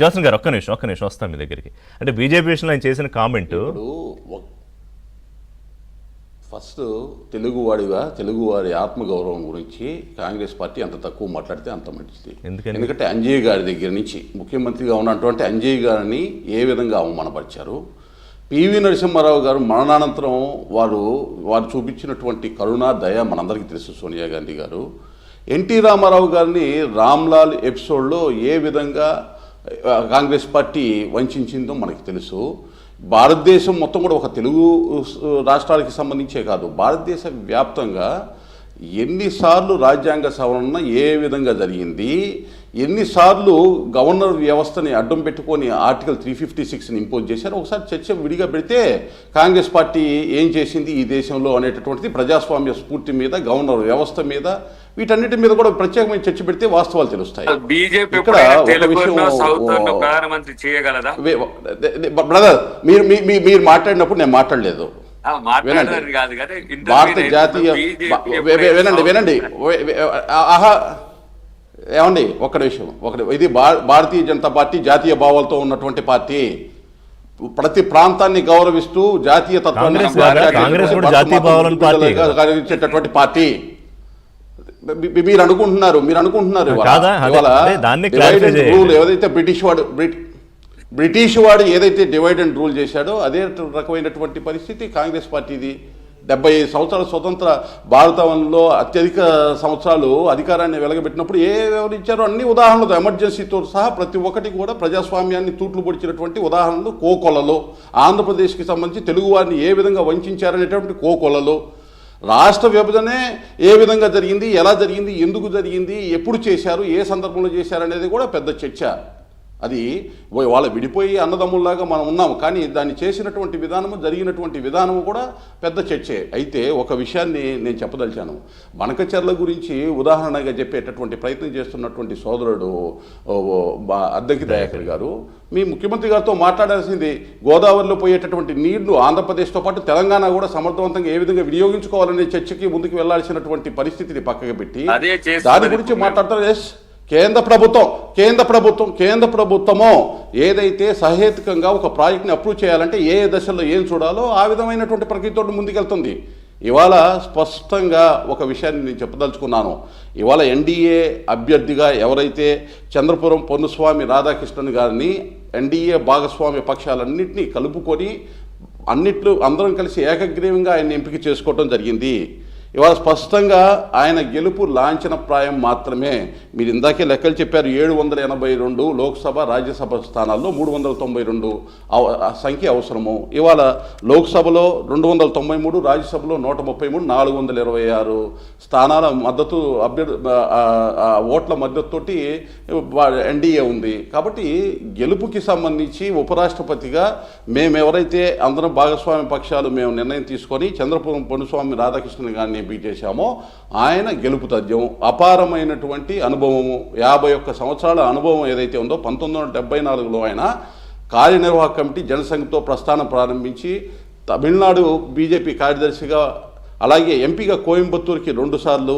Jason గారు ఒక్క నిమిషం వస్తాను మీ దగ్గరికి. అంటే బీజేపీ విషయంలో ఆయన చేసిన కామెంట్, ఫస్ట్ తెలుగువారి ఆత్మగౌరవం గురించి కాంగ్రెస్ పార్టీ అంత తక్కువ మాట్లాడితే అంత మంచిది. ఎందుకంటే అంజయ్య గారి దగ్గర నుంచి ముఖ్యమంత్రిగా ఉన్నటువంటి అంజయ్య గారిని ఏ విధంగా అవమానపరిచారు, పివి నరసింహారావు గారు మరణానంతరం వారు చూపించినటువంటి కరుణ దయ మనందరికీ తెలుసు. సోనియా గాంధీ గారు ఎన్టీ రామారావు గారిని రామ్లాల్ ఎపిసోడ్లో ఏ విధంగా కాంగ్రెస్ పార్టీ వంచిందో మనకి తెలుసు. భారతదేశం మొత్తం కూడా ఒక తెలుగు రాష్ట్రాలకి సంబంధించే కాదు, భారతదేశ వ్యాప్తంగా ఎన్నిసార్లు రాజ్యాంగ సవరణ ఏ విధంగా జరిగింది, ఎన్నిసార్లు గవర్నర్ వ్యవస్థని అడ్డం పెట్టుకొని ఆర్టికల్ 356ని ఇంపోజ్ చేశారు. ఒకసారి చర్చ విడిగా పెడితే కాంగ్రెస్ పార్టీ ఏం చేసింది ఈ దేశంలో అనేటటువంటిది ప్రజాస్వామ్య స్ఫూర్తి మీద, గవర్నర్ వ్యవస్థ మీద, వీటన్నిటి మీద కూడా ప్రత్యేకమైన చర్చ పెడితే వాస్తవాలు తెలుస్తాయి. బ్రదర్ మీరు మాట్లాడినప్పుడు నేను మాట్లాడలేదు. భారత జాతీయ వినండి ఏమండి ఒక్క విషయం, ఇది భారతీయ జనతా పార్టీ జాతీయ భావాలతో ఉన్నటువంటి పార్టీ, ప్రతి ప్రాంతాన్ని గౌరవిస్తూ జాతీయ తత్వాన్ని గౌరవించేటటువంటి పార్టీ. మీరు అనుకుంటున్నారు ఏదైతే బ్రిటిష్ వాడు ఏదైతే డివైడ్ అండ్ రూల్ చేశాడో అదే రకమైనటువంటి పరిస్థితి కాంగ్రెస్ పార్టీది. 75 సంవత్సరాల స్వతంత్ర భారతంలో అత్యధిక సంవత్సరాలు అధికారాన్ని వెలగబెట్టినప్పుడు ఎవరిచ్చారో అన్ని ఉదాహరణలు, ఎమర్జెన్సీతో సహా ప్రతి ఒక్కటి కూడా ప్రజాస్వామ్యాన్ని తూట్లు పొడిచినటువంటి ఉదాహరణలు. కోకొలలో ఆంధ్రప్రదేశ్కి సంబంధించి తెలుగువారిని ఏ విధంగా వంచారనేటువంటి కోకొలలో, రాష్ట్ర విభజనే ఏ విధంగా జరిగింది, ఎలా జరిగింది, ఎందుకు జరిగింది, ఎప్పుడు చేశారు, ఏ సందర్భంలో చేశారు అనేది కూడా పెద్ద చర్చ. అది వాళ్ళ విడిపోయి అన్నదమ్ముల్లాగా మనం ఉన్నాము, కానీ దాన్ని చేసినటువంటి విధానము, జరిగినటువంటి విధానము కూడా పెద్ద చర్చే. అయితే ఒక విషయాన్ని నేను చెప్పదలిచాను. బనకచెర్ల గురించి ఉదాహరణగా చెప్పేటటువంటి ప్రయత్నం చేస్తున్నటువంటి సోదరుడు అద్దంకి దయాకర్ గారు, మీ ముఖ్యమంత్రి గారితో మాట్లాడాల్సింది గోదావరిలో పోయేటటువంటి నీళ్లు ఆంధ్రప్రదేశ్తో పాటు తెలంగాణ కూడా సమర్థవంతంగా ఏ విధంగా వినియోగించుకోవాలనే చర్చకి ముందుకు వెళ్లాల్సినటువంటి పరిస్థితిని పక్కకు పెట్టి దాని గురించి మాట్లాడతారు. ఎస్, కేంద్ర ప్రభుత్వమో ఏదైతే సహేతుకంగా ఒక ప్రాజెక్ట్ని అప్రూవ్ చేయాలంటే ఏ దశల్లో ఏం చూడాలో ఆ విధమైనటువంటి ప్రక్రియతో ముందుకెళ్తుంది. ఇవాళ స్పష్టంగా ఒక విషయాన్ని నేను చెప్పదలుచుకున్నాను. ఇవాళ ఎన్డీఏ అభ్యర్థిగా ఎవరైతే చంద్రపురం పొన్నుస్వామి రాధాకృష్ణన్ గారిని ఎన్డీఏ భాగస్వామ్య పక్షాలన్నింటినీ కలుపుకొని అందరం కలిసి ఏకగ్రీవంగా ఆయన ఎంపిక చేసుకోవడం జరిగింది. ఇవాళ స్పష్టంగా ఆయన గెలుపు లాంఛనప్రాయం మాత్రమే. మీరు ఇందాకే లెక్కలు చెప్పారు, 782 లోక్సభ రాజ్యసభ స్థానాల్లో 392 సంఖ్య అవసరము. ఇవాళ లోక్సభలో 293, రాజ్యసభలో 133, 426 స్థానాల మద్దతు ఓట్ల మద్దతుతోటి ఎన్డీఏ ఉంది. కాబట్టి గెలుపుకి సంబంధించి ఉపరాష్ట్రపతిగా మేమెవరైతే అందరం భాగస్వామ్య పక్షాలు మేము నిర్ణయం తీసుకొని చంద్రపురం పొన్నుస్వామి రాధాకృష్ణన్ గారిని ఎంపిక చేశామో ఆయన గెలుపు తథ్యం. అపారమైనటువంటి అనుభవము, 51 సంవత్సరాల అనుభవం ఏదైతే ఉందో, 1974లో ఆయన కార్యనిర్వాహక కమిటీ జనసంఘ్తో ప్రస్థానం ప్రారంభించి తమిళనాడు బీజేపీ కార్యదర్శిగా, అలాగే ఎంపీగా కోయంబత్తూరుకి 2 సార్లు,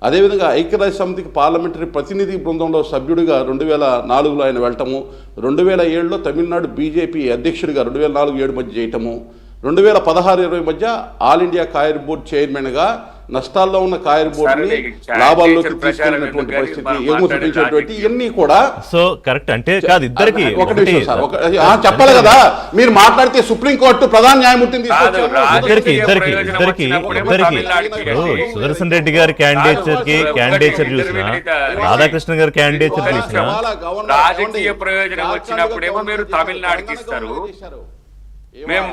అదేవిధంగా ఐక్యరాజ్య సమితికి పార్లమెంటరీ ప్రతినిధి బృందంలో సభ్యుడిగా 2004లో ఆయన వెళ్ళటము, 2007లో తమిళనాడు బీజేపీ అధ్యక్షుడిగా 2004-7 మధ్య చేయటము, 2016-20 మధ్య ఆల్ ఇండియా కాయర్ బోర్డు చైర్మన్గా నష్టాల్లో ఉన్న కాయర్ బోర్డుని లాభాల్లోకి తీసుకెళ్ళినటువంటి పరిస్థితి, ఏమూపించేటువంటి ఇవన్నీ కూడా. సో కరెక్ట్ అంటే కాదు, ఇద్దరికి ఒక నిమిషం సార్, చెప్పాలి కదా. మీరు మాట్లాడితే సుప్రీంకోర్టు ప్రధాన న్యాయమూర్తిని ఇద్దరికి సుదర్శన్ రెడ్డి గారి క్యాండిడేచర్ చూసినా, రాధాకృష్ణ గారి క్యాండిడేచర్ చూసినా, రాజకీయ ప్రయోజనం వచ్చినప్పుడేమో మీరు తమిళనాడుకి ఇస్తారు, మేము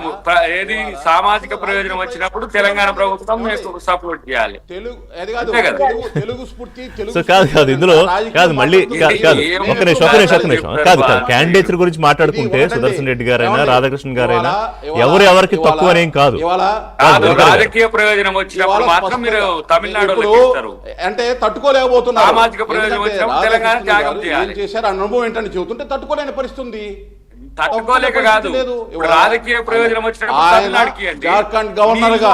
ఏది సామాజిక ప్రయోజనం వచ్చినప్పుడు తెలంగాణ ప్రభుత్వం సపోర్ట్ చేయాలి. కాదు ఇందులో కాదు, మళ్ళీ కాదు, ఒక నిమిషం కాదు క్యాండిడేట్స్ గురించి మాట్లాడుకుంటే సుదర్శన్ రెడ్డి గారైనా రాధాకృష్ణ గారైనా ఎవరికి తక్కువ అనేం కాదు. రాజకీయ ప్రయోజనం వచ్చినప్పుడు మాత్రం మీరు తమిళనాడు అంటే తట్టుకోలేకపోతున్నారు. సామాజిక ప్రయోజనం వచ్చినప్పుడు తెలంగాణ త్యాగం చేయాలి. చేశారు అనుభవం ఏంటని చెబుతుంటే తట్టుకోలేని పరిస్థితి. తట్టుకోలేక కాదు, రాజకీయ ప్రయోజనం జార్ఖండ్ గవర్నర్ గా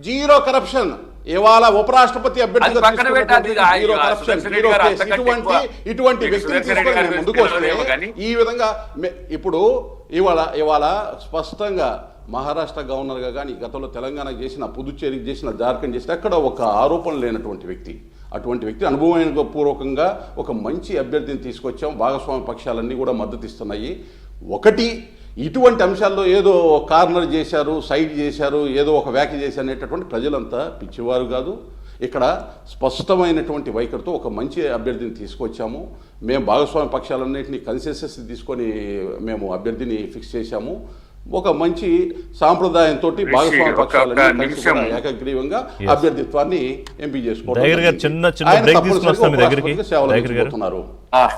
జీరో కరప్షన్ ఇవాళ ఉపరాష్ట్రపతి అభ్యర్థిగా అది పక్కన పెట్టాలి. తీసుకున్నటువంటి zero corruption, Sudarshan zero Reddy గారు కేసు, అంతకంటే ఇటువంటి ఎక్కువ వ్యక్తిని సుదర్శన్ రెడ్డి తీసుకొని గారి మేము ముందుకు వస్తే గురించి తెలియదేమో ఈ విధంగా ఇప్పుడు ఇవాళ స్పష్టంగా మహారాష్ట్ర గవర్నర్గా కానీ గతంలో తెలంగాణకు చేసిన, పుదుచ్చేరికి చేసిన, జార్ఖండ్ చేసిన ఎక్కడ ఒక ఆరోపణ లేనటువంటి వ్యక్తి, అటువంటి వ్యక్తి అనుభవపూర్వకంగా ఒక మంచి అభ్యర్థిని తీసుకొచ్చాం. భాగస్వామ్య పక్షాలన్నీ కూడా మద్దతు ఇస్తున్నాయి. ఒకటి ఇటువంటి అంశాల్లో ఏదో కార్నర్ చేశారు, సైడ్ చేశారు, ఏదో ఒక వ్యాఖ్య చేశారు అనేటటువంటి ప్రజలంతా పిచ్చివారు కాదు. ఇక్కడ స్పష్టమైనటువంటి వైఖరితో ఒక మంచి అభ్యర్థిని తీసుకొచ్చాము. మేము భాగస్వామ్య పక్షాలన్నింటినీ కన్సెన్సస్ తీసుకొని మేము అభ్యర్థిని ఫిక్స్ చేశాము. ఒక మంచి సాంప్రదాయంతో భాగస్వామ్య పక్షాలన్నీ ఏకగ్రీవంగా అభ్యర్థిత్వాన్ని ఎంపిక చేసుకోవడం. చిన్న బ్రేక్ తీసుకుని వస్తాం మీ దగ్గరికి. సేవలు అందించబోతున్నారు.